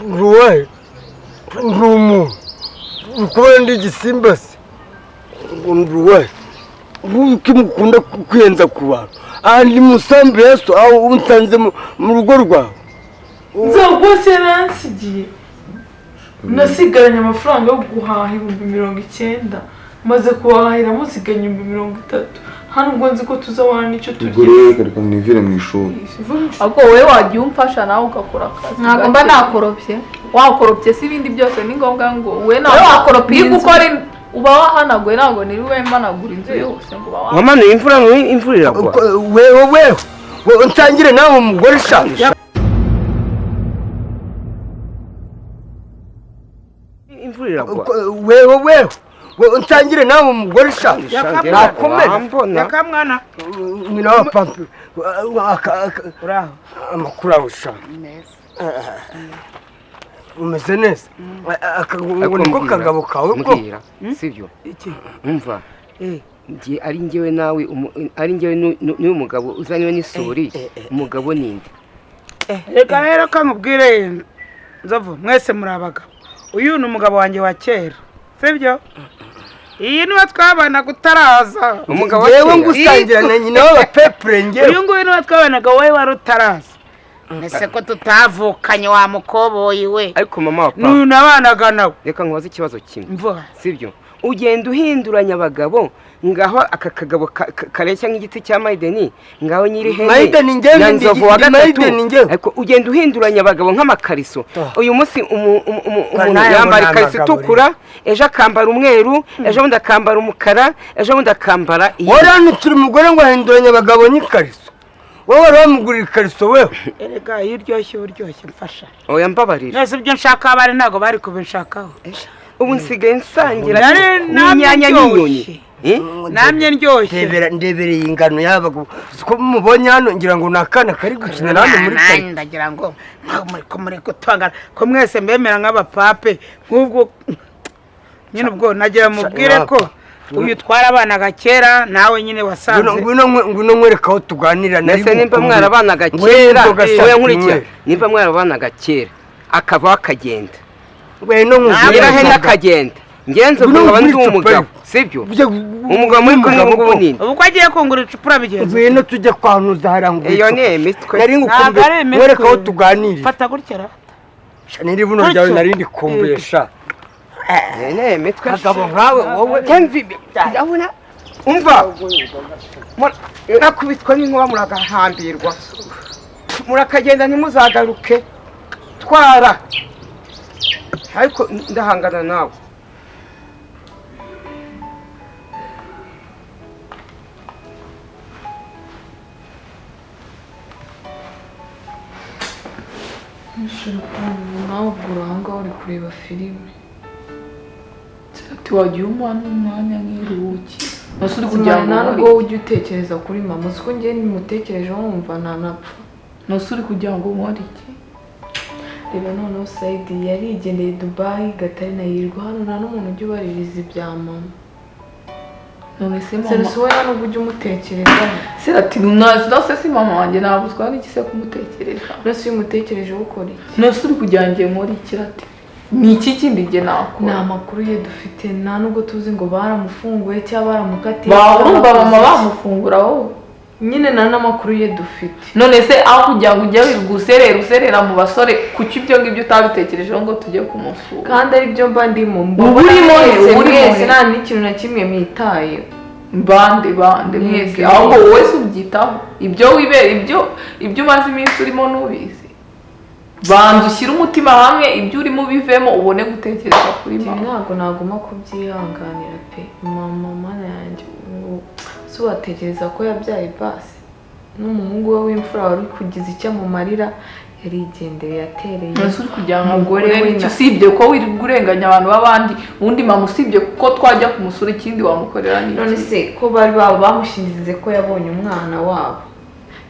ruwaye rumu ukubona ndi gisimba se ruwaye ruki mukunda kwiyenza ku bantu andi musambu yesu aho unsanze mu rugo rwawe nzagwose nansigiye nasigaranye amafaranga yo guhaha 90,000 maze kuhahira musiganye 30,000 hano ubwo nzi ko tuzabana n'icyo tugiye reka nivire mu ishuri ahubwo wowe wagiye umfasha nawe ugakora akazi ntabwo mba nakoropye wakoropye si ibindi byose ni ngombwa ngo wowe nawe wakoropye gukora uba wahanaguye ntabwo niri we mpanagura inzu yose ngo uba wamanuye imvura iragwa wewe nsangire nawe umugore shaka imvura iragwa wewe nsangire nawe umugore shaka nakomera yakamwana nyina wa pampi uraho amakuru aho shaka umeze neza niko kagabo kawe mbwira sibyo umva ari njyewe nawe ari njyewe n'uyu mugabo uzanywe n'isuri umugabo ninde reka rero kamubwire nzovu mwese muri abagabo uyu ni umugabo wanjye wa kera sibyo iyi niwe twabana gutaraza umugabo yewe ngusangira na nyina w'abapepure njyewe uyu nguyu niwe twabanaga wowe wari utaraza ese ko tutavukanye wa mukoboyi we ariko mama wa papa n'uyu nabanaga nawe reka nkubaze ikibazo kimwe mvuga sibyo ugenda uhinduranya abagabo ngaho aka kagabo kareshya nk'igiti cya Maideni ngaho nyiri hene Maideni njyewe ndi Maideni njyewe ariko ugenda uhinduranya abagabo nk'amakariso uyu munsi umuntu yambara ikariso itukura ejo akambara umweru ejo bundi akambara umukara ejo bundi akambara warano turi umugore ngo ahinduranya abagabo n'ikariso wowe waramugurira ikariso wewe erega iyo uryoshye mfasha oya mbabarira nese ibyo nshaka abari ntago bari kubinshakaho ubu nsigaye nsangira n'inyanya n'inyoni namye ndyoshye ndebereye ingano y'abagabo ko mubonye hano ngira ngo nakana kari gukina hano muri kare ndagira ngo muri gutangana ko mwese mbemera nk'abapape nk'ubwo nyine ubwo nagira mubwire ko uyu twarabanaga kera nawe nyine wasanze ngwino nkwereka aho tuganira nese nimba mwarabanaga kera oya nkurikira nimba mwarabanaga kera akava akagenda ngwino nkubwira he nakagenda ngenze umugabo ndi umugabo sibyo umugabo muri kumwe n'umugabo ninde uko agiye kungura icupura bigenze ngwino tujye kwanuza harangura iyo ni imitwe nari ngukumbuye nkwereka aho tuganira fata gutya ra niri buno ryawe nari ndikumbesha ne imitwe kagabo nkawe wowe kenvi ndabona umva nakubitwa n'inkuba muragahambirwa murakagenda ntimuzagaruke twara ariko ndahangana nawe nawe uranga uri kureba filime ati wagiye umwanya nk'iruhuki ntose uri kugira ngo ntabwo ujye utekereza kuri mama siko njye nimutekereje wumva ntanapfa ntose uri kugira ngo nkore iki reba noneho Saidi yarigendeye Dubai Gatarina yirwa hano nta n'umuntu ujya ubaririza ibya mama none se mama se wowe nubwo ujya umutekereza se ati nase si mama wanjye ntabwo twari iki se kumutekereza nose iyo umutekereje ukora iki nose uri kugira ngo nkore iki ati ni iki kindi nge nakora nta makuru ye dufite nta nubwo tuzi ngo baramufunguye cyangwa baramukatiye barumva mama bamufungura wowe nyine nta n'amakuru ye dufite none se aho kugira ngo ujye userera mu basore kuki ibyo ngibyo utabitekerejeho ngo tujye kumusura kandi ari byo mba ndimo mwese nta n'ikintu na kimwe mwitaye bande mwese ahubwo wowe se ubyitaho ibyo wibera ibyo umaze iminsi urimo n'ubizi banza ushyire umutima hamwe ibyo urimo ubivemo ubone gutekereza kuri mama ntabwo naguma kubyihanganira pe mama yanjye so watekereza ko yabyaye basi n'umuhungu we w'imfura wari kugize icyo amumarira yarigendeye yatereye ntose uri kugira ngo umugore we usibye ko wirirwa urenganya abantu b'abandi ubundi mama usibye ko twajya kumusura ikindi wamukorera n'iki none se ko bari bamushingize ko yabonye umwana wabo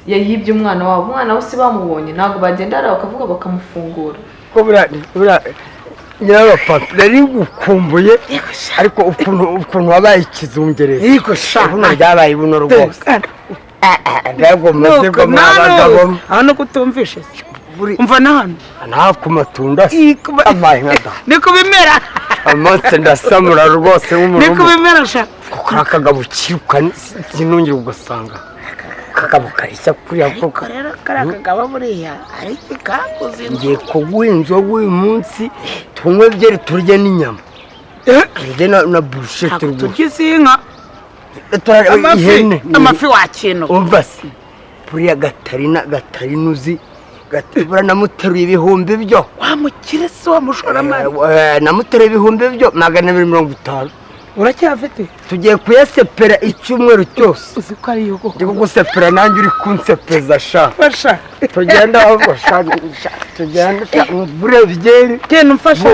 yayibye umwana we si bamubonye ntabwo bagenda bakavuga bakamufungura ko buriya nyirawa papa nari ngukumbuye ariko ukuntu wabaye ikizungereza yego sha buno ryabaye buno rwose mbego maze ko mwabagabo aho no kutumvishe umva na hano nta ku matunda amaye nkada ni kubimera amatse ndasamura rwose ni nk'umuntu kubimera sha kuko akagabo kiruka sinongera ugasanga kakabo karishya kuriya koko rero karakagaba buriya ariko kakoze ngiye kuguha inzoga uyu munsi tunywe byeri turye n'inyama turye na burushete rwose turya izinka ihene amafi wakino umva se buriya gatarina uzi buriya namuteruye ibihumbi byo wamukire se wamushoramari namuteruye ibihumbi byo 250 uracyafite tugiye kuyasepera icyumweru cyose uzi ko ari yugo ndi kugusepera nanjye uri kunsepeza sha fasha tugenda bafasha tugenda buriya byeri genda umfashe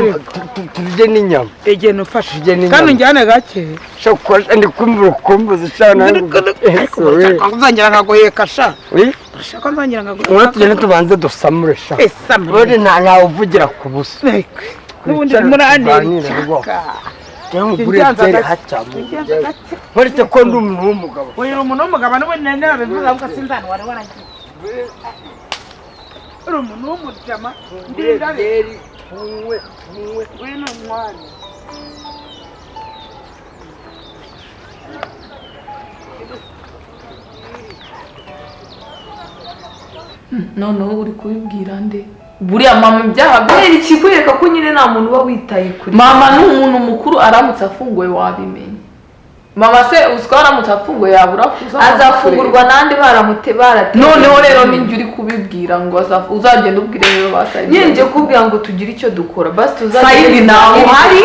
turye n'inyama genda umfashe turye n'inyama kandi njyane gake shokora ndi kumva ukumbuza sha nanjye uzongera nkaguheka sha ushaka nzongera nkaguheka uwo tugenda tubanze dusamure sha buri ntawe uvugira ku busa n'ubundi murane cyangwa buri byeri hacyamo barite ko ndi umuntu w'umugabo uri umuntu w'umugabo n'ubundi nene babivuga ko sinzana wari waragiye uri umuntu w'umujama byeri tunywe we n'umwari noneho uri kubibwira nde buriya mama ibyaha kubera ikikwereka ko nyine nta muntu uba witaye kuri mama ni umuntu mukuru aramutse afunguwe wabimenye mama se uziko aramutse afunguwe yabura kuza azafungurwa nande barateye noneho rero ninjye uri kubibwira ngo uzagenda ubwire rero basayidi nyine kubwira ngo tugire icyo dukora basi sayidi nawe uhari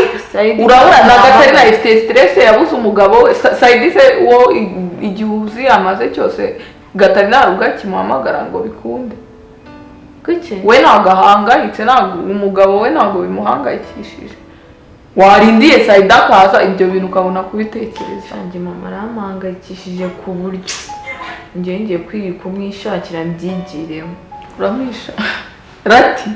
urabona na Gatarina ifite stress yabuze umugabo we sayidi se uwo igihe uzi amaze cyose Gatarina ugakimuhamagara ngo bikunde we ntabwo ahangayitse umugabo we ntabwo bimuhangayikishije warindiye sayidi akaza ibyo bintu ukabona kubitekereza njye mama aramuhangayikishije ku buryo ngiye kwiga kumwishakira mbyigiremo uramwisha rati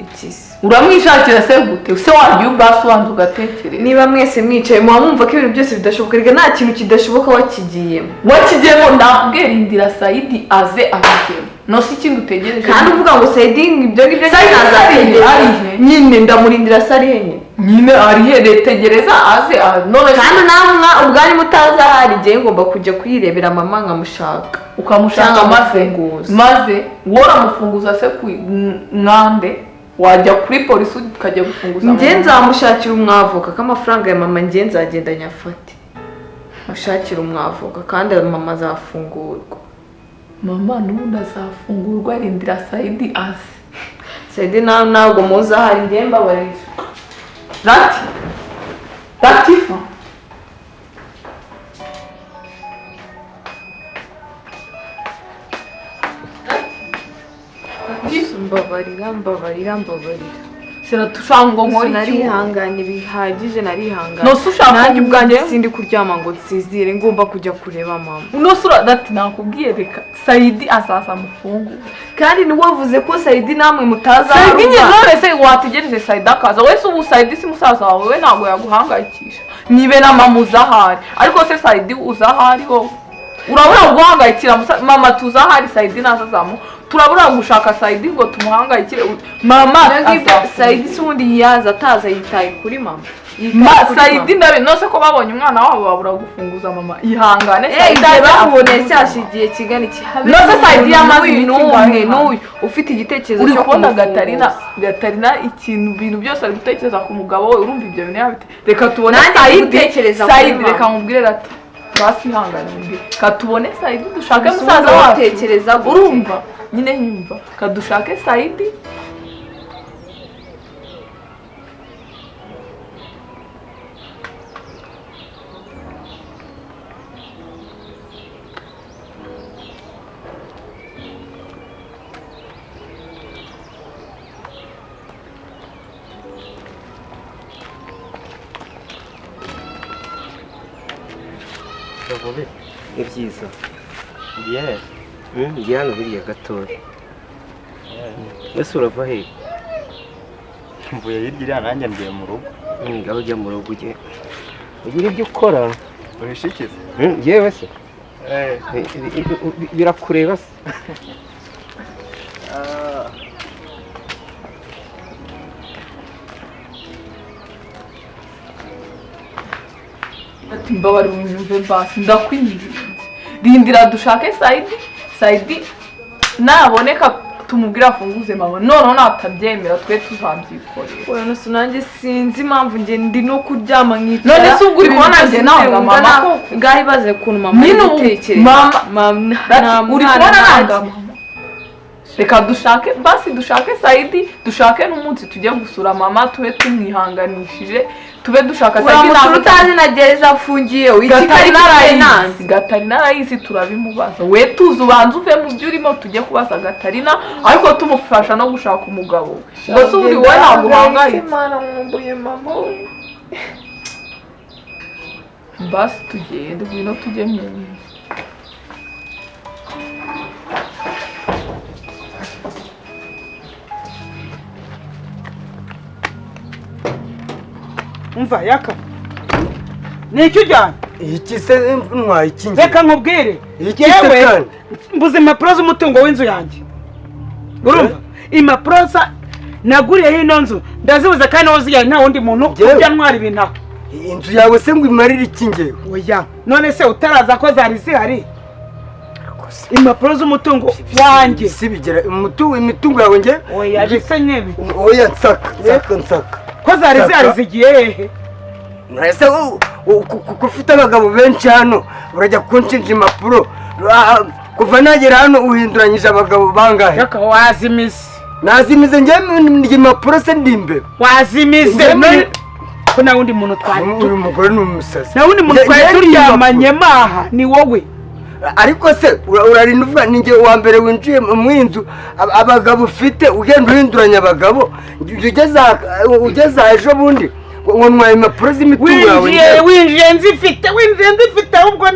ikisi uramwishakira se gute se wabyumva ubanza ugatekereza niba mwese mwicaye muba mwumva ko ibintu byose bidashoboka reka nta kintu kidashoboka wakigiyemo ndakubwira indira sayidi aze abigemo no si ikindi utegereje kandi uvuga ngo sayidi ibyo ngibyo arihe nyine ndamurindira se arihe nyine arihe tegereza aze none kandi nawe ubwanyu mutaza ahari igihe ngomba kujya kuyirebera mama nkamushaka ukamushaka maze woramufunguza se mwande wajya kuri polisi ukajya gufunguza njye nzamushakira umwavoka ko amafaranga ya mama njye nzagenda nyafate mushakira umwavoka kandi mama azafungurwa mama n'ubundi azafungurwa arindira sayidi aze sayidi nawe ntabwo muzi ahari njye mbabarira Latifa mbabarira siratushanga nkora iki narihanganye bihagije narihanganye no sushaka nanjye ubwanjye sindi kuryama ngo nsizire ngomba kujya kureba mama no sura dati nakubwiye reka sayidi azaza mufungu kandi ni wavuze ko sayidi namwe mutaza sayidi nyine none se wategereje sayidi akaza wese ubu sayidi si musaza wawe we ntabwo yaguhangayikisha nibe na mama uzahari ariko se sayidi uzahari ho urabura guhangayikira mama tuzahari sayidi nazazamu turabura gushaka sayidi ngo tumuhangayikire mama sayidi si ubundi yaza ataza yitaye kuri mama sayidi ndabe nose ko babonye umwana wabo babura gufunguza mama ihangane sayidi babone se hashigiye kigana iki nose sayidi yamaze n'uyu ufite igitekerezo cyo kubona Gatarina ibintu byose ari gutekereza ku mugabo we urumva ibyo bintu yabite reka tubone sayidi reka mubwire ati basi ihangane mubwire katubone sayidi dushake musaza wacu urumva nyine nyumva kadushake sayidi ni byiza ngiye hano biriya gatoya ese urava he mvuye hirya iriya nanjye ngiye mu rugo ngaho ujya mu rugo ugire ibyo ukora ubishikize yewe se birakureba se mbabarira unyumve basi ndakwinginze rindira dushake Saidi naboneka tumubwira afunguze mama noneho natabyemera twe tuzabyikorera oya nose nanjye sinzi impamvu njye ndi no kuryama nkicara none se ubwo uri kubona njye nanga mama ko ngaho ibaze ukuntu mama yitekereza mama uri kubona nanga mama reka dushake Saidi dushake n'umunsi tujye gusura mama tube tumwihanganishije tube dushaka Saidi ntabwo utazi na gereza afungiye Gatarina arayisi turabimubaza we tuzi ubanza uve mu byo urimo tujye kubaza Gatarina ariko tumufasha no gushaka umugabo mbese uri wowe ntabwo uhangayitse basi tugende ngwino tujye mu nzu umva yaka ni icyo ujyana iki se ntwaye iki ngiye reka nkubwire iki se kandi mbuze impapuro z'umutungo w'inzu yanjye urumva impapuro naguriyeho ino nzu ndazibuze kandi nawe uzijyanye nta wundi muntu ujya ntwara ibintu aho inzu yawe se ngo imarire iki ngewe oya none se utaraza ko zari zihari impapuro z'umutungo wanjye si bigera imitungo yawe nge oya bisa nyebi oya nsaka ko zari zihari zigiye hehe ese kuko ufite abagabo benshi hano urajya kunshinja impapuro kuva nagera hano uhinduranyije abagabo bangahe reka wazimize nazimize ngewe impapuro se ndi imbere wazimize ko nta wundi muntu uyu mugore ni umusazi nta wundi muntu twari turyamanye maha ni wowe ariko se urarinda uvuga ni njye wa mbere winjiye mu inzu abagabo ufite ugenda uhinduranya abagabo ugeze aha ejo bundi ngo ntwaye impapuro z'imitungo yawe winjiye nzifite ahubwo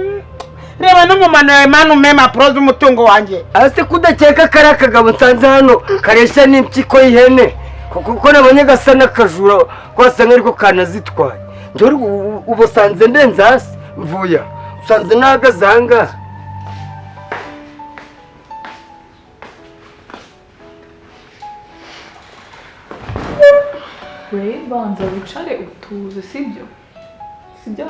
reba n'umumano yawe mani umpe impapuro z'umutungo wanjye ase kudakeka kari akagabo nsanze hano kareshya n'impyiko y'ihene kuko nabonye gasa n'akajura ko wasa nk'ariko kanazitwaye njyewe ubu usanze ndenze hasi mvuya usanze nahagaze aha ngaha we banza wicare utuze sibyo ati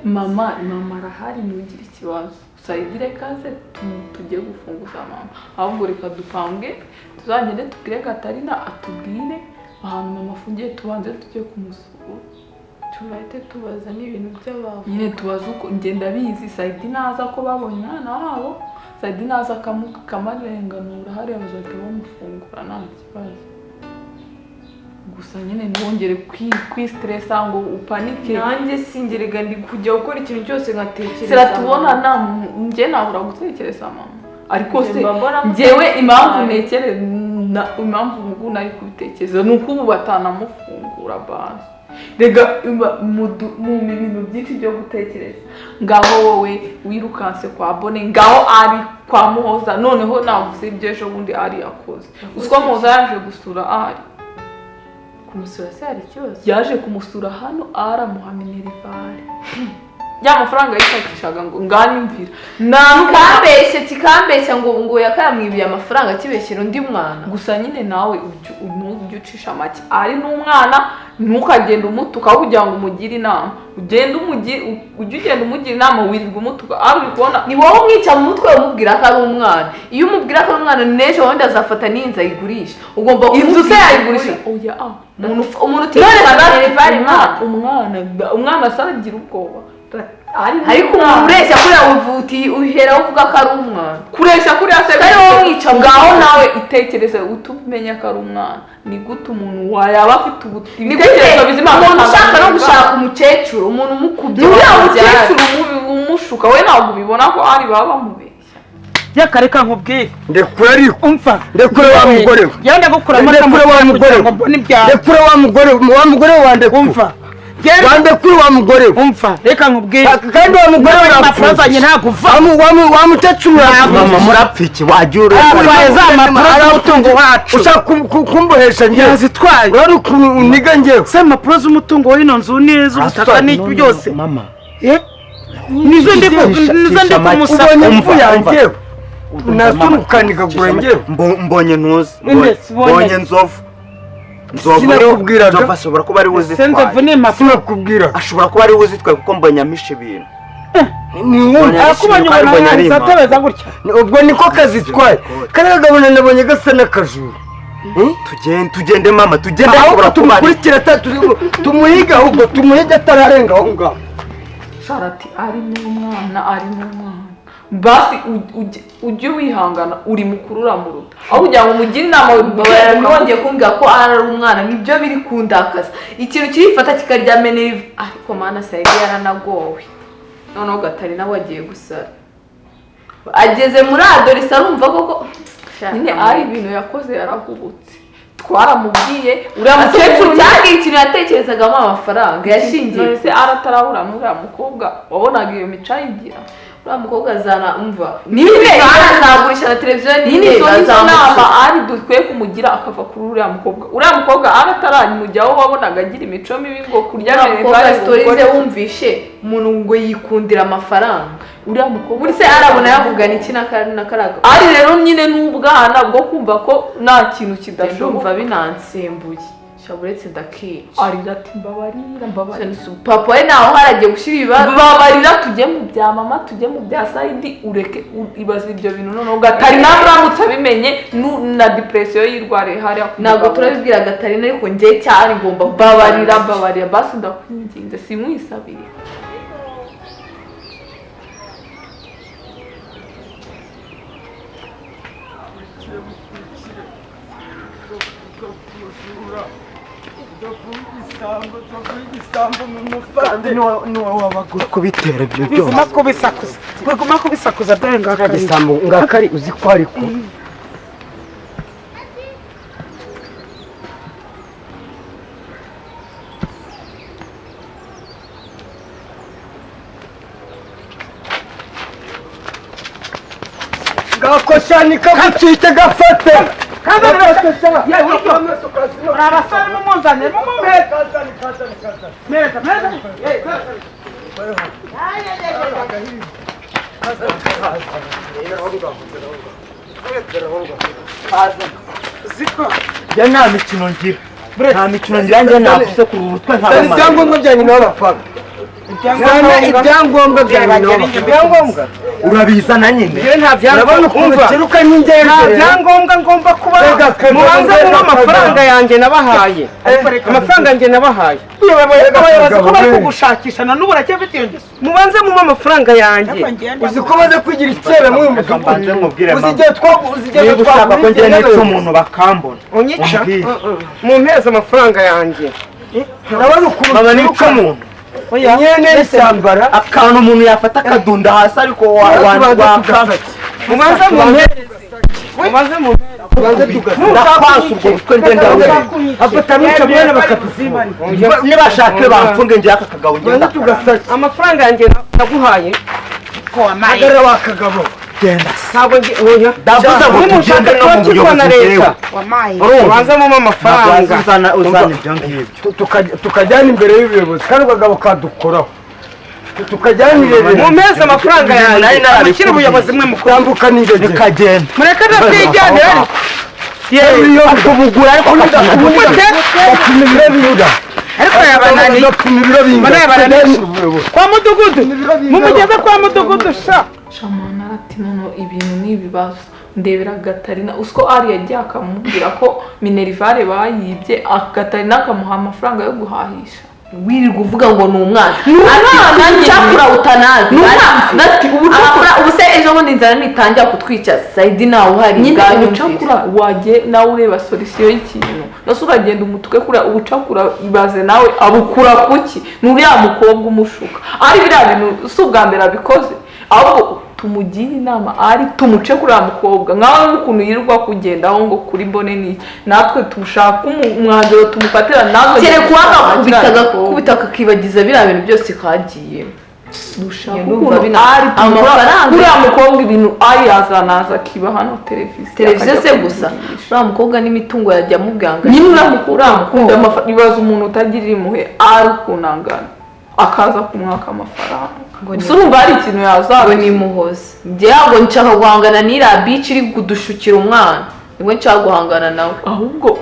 mama arahari ntugire ikibazo Saidi kaze tujye gufunguza mama ahubwo reka dupange tuzagende tubwire Gatarina atubwire ahantu mama afungiye tubanze tujye kumusura turahite tubaza n'ibintu by'abantu nyine tubaza uko ngenda bizi Saidi naza ko babonye umwana wabo Saidi naza kamarenganura hariya bazahita bamufungura nta kibazo gusa nyine ntibongere kwistressa ngo upanike nanjye singerega ndi kujya gukora ikintu cyose nkatekereza siratubona njye nabura gutekereza mama ariko se njyewe impamvu ngo nari kubitekereza ni uko ubu batanamufungura basi rega mu bintu byinshi byo gutekereza ngaho wowe wirukanse kwa Bone ngaho ari kwa Muhoza noneho navuze ibyo ejo bundi ari yakoze uswa Muhoza yaje gusura ari kumusura se hari ikibazo yaje kumusura hano aramuha minerivare ya mafaranga yishakishaga ngo nganyumvira kikambeshya ngo yakayamwibiye amafaranga kibeshyira undi mwana gusa nyine nawe ujye ucisha make ari n'umwana ntukagenda umutuka kugira ngo umugire inama ujye ugenda umugira inama wirirwa umutuka ari kubona ni wowe umwica mu mutwe umubwira ko ari umwana iyo umubwira ko ari umwana n'ejo wenda azafata n'inzu ayigurisha ugomba inzu se yayigurisha oya umuntu utishyura umwana asagira ubwoba ariko umuntu ureshya kuriya uvuti uhera uvuga ko ari umwana kureshya kuriya se wowe mwica ngaho nawe itekereze utumenya ko ari umwana ni gute umuntu wayaba afite ibitekerezo bizima umuntu ushaka no gushaka umukecuru umuntu umukubye uriya mukecuru umushuka we ntabwo ubibona ko ari baba bamubeshya reka nkubwire ndekura ariko umva ndekura wa mugore we yenda gukuramo ndekura wa mugore ndekura wa mugore we wandekura umva wandekura wa mugore we umva reka nkubwire kandi wa mugore we urapfuye ntabwo uva wa mukecuru mama murapfa iki wajya atwaye za mpapuro z'umutungo wacu ushaka kumbohesha njyewe yazitwaye urabona ukuntu uniga njyewe se impapuro z'umutungo w'ino nzu n'iz'ubutaka n'ibyo byose mama nizo ndi kumusaba ubonye impfu yanjye nasunukanikagura njyewe mbonye ntuzi mbonye nzovu sinakubwiraga Nzova ashobora kuba ari we se nzovu uzitwaye ni impapuro sinakubwira ashobora kuba ari we uzitwaye kuko mbonye amisha ibintu ni wowe arakubonye ubona yanditse atebeza gutya ubwo niko kazitwaye kariya gabona nabonye gasa n'akajuru tugende mama tugende ahubwo tumukurikira tumuhiga ahubwo tumuhiga atararenga aho ngaho Sharati ari n'umwana basi ujye wihangana uri mukuru uramuruta aho kugira ngo umugire inama wongeye kumbwira ko ari umwana nibyo biri kundakaza ikintu kirifata kikaryamena ariko mana sayidi yaranagowe noneho gatari nawe agiye gusara ageze muri adorisa arumva koko nyine ari ibintu yakoze yarahubutse twaramubwiye uriya mukecuru cyangwa ikintu yatekerezagamo amafaranga yashingiye se aratarabura n'uriya mukobwa wabonaga iyo mico ayigira uriya mukobwa azana umva niba azagurisha na televiziyo nizo nama ari dukwiye kumugira akava kuri uriya mukobwa arataranyimujyaho wabonaga agira imico mibi ngo kurya mbere storize wumvishe umuntu ngo yikundira amafaranga uriya mukobwa muri se arabona yavugana iki nakaraga ari rero nyine n'ubwana bwo kumva ko nta kintu kidashobora binansembuye shaburetse ndakica arira ati mbabarira papa we naho haragiye gushyira ibibazo babarira tujye mu bya mama tujye mu bya sayidi ureke ibaza ibyo bintu noneho gatari nawe uramutse abimenye na depression yirwariye hariya ntabwo turabibwira gatarina ariko njye cyari ngomba babarira basi ndakwinginze simwisabire kubitera ibyo byose guma kubisakuza dore ngakari igisambo ngakari uzi ko ariko gakoshani kagucite gafate urabasore n'umuzane ya nta mikino ngira njye nakusekura umutwe nta ibyangombwa byanyu n'abapapa ibyangombwa byanyu ibyangombwa urabizana nyine nta byangombwa ngomba kuba mubanze mu amafaranga yanjye nabahaye amafaranga yanjye nabahaye abayobozi ko bari kugushakisha na n'ubu uracyafite iyo ngeso mubanze mu amafaranga yanjye uzi ko baze kugira icyebe muri uyu mudugudu niba ushaka ko njye nica umuntu bakambona unyica mu mpeza amafaranga yanjye ndabona ukuntu mama nica umuntu nyene isambara akantu umuntu yafata akadunda hasi ariko wakanga mubanze mu mpeza mubanze mu ndakwansa ubwo butwe ngenda afata mica mwene bakatuzima nibashake bamfunge njye aka kagabo ngenda tugasaki amafaranga yanjye naguhaye ko wamaye agara wakagabo genda ntabwo oya ndavuze ngo tugende no mu buyobozi bwewe mubanze mu amafaranga uzana ibyo ngibyo tukajyana imbere y'ubuyobozi kandi akagabo kadukoraho mu mpeza amafaranga yanjye abakiri ubuyobozi mwe mutambuka n'ingege bikagenda mureke ndakwijyanira akubugura ariko gapima ibiro biyuda ariko yabananiye gapima ibiro bingana kwa mudugudu mumugeze kwa mudugudu shamana ati nono ibintu n'ibibazo ndebera gatarina usko ari yagiye akamubwira ko minerivare bayibye gatarina akamuha amafaranga yo guhahisha wirirwa uvuga ngo ni umwana cyakura utanazi nati ubu se ejo bundi inzara nitangira kutwica sayidi nawe uhari nyine ubucakura wagiye nawe ureba solisiyo y'ikintu nose uragenda umutuke kuriya ubucakura ibaze nawe abukura kuki ni uriya mukobwa umushuka ari biriya bintu si ubwa mbere abikoze ahubwo tumugira inama ari tumuce kuri uriya mukobwa nkaho n'ukuntu yirirwa kugendaho ngo kuri mbone n'iki natwe tumushaka umwanzuro tumufatira natwe kere kuwagakubitaga kubita kakibagiza biriya bintu byose kagiye dushaka ukuntu amafaranga uriya mukobwa ibintu ari yazanaza akiba hano televiziyo se gusa uriya mukobwa n'imitungo yajya amubwanga nyine uriya mukobwa ibaza umuntu utagirira impuhwe ari ukunangana akaza kumwaka amafaranga gusa urumva hari ikintu yazawe n'imuhoze njye ntabwo nshaka guhangana n'iriya bici iri kudushukira umwana niwe nshaka guhangana nawe ahubwo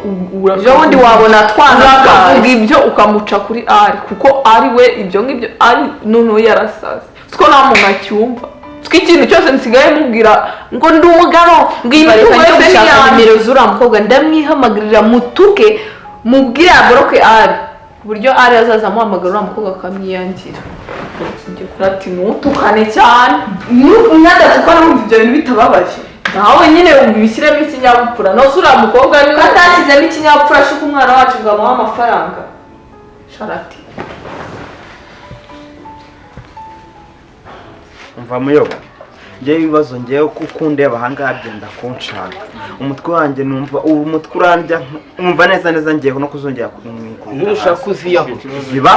ejo bundi wabona twanavuga ibyo ukamuca kuri ari kuko ari we ibyo ngibyo ari noneho yarasaze siko nta muntu acyumva siko ikintu cyose nsigaye mubwira ngo ndi umugabo ngo iyi mitungo yose ni iya nimero z'uriya mukobwa ndamwihamagarira mutuke mubwire agoroke ari ku buryo ari azaza amuhamagara uriya mukobwa akamwiyangira ati ntutukane cyane umwadatukana wumva ibyo bintu bitababaje nawe nyine ubishyiremo ikinyabupfura no uriya mukobwa niwe atashyizemo ikinyabupfura ashaka umwana wacu ngo amuhe amafaranga sharati umva muyobo njyewe ibibazo ngewe kuko undeba ahangaha byenda kunshaka umutwe wanjye numva ubu umutwe urandya numva neza ngewe no kuzongera kumwikunda ntushaka kuziyahura ziba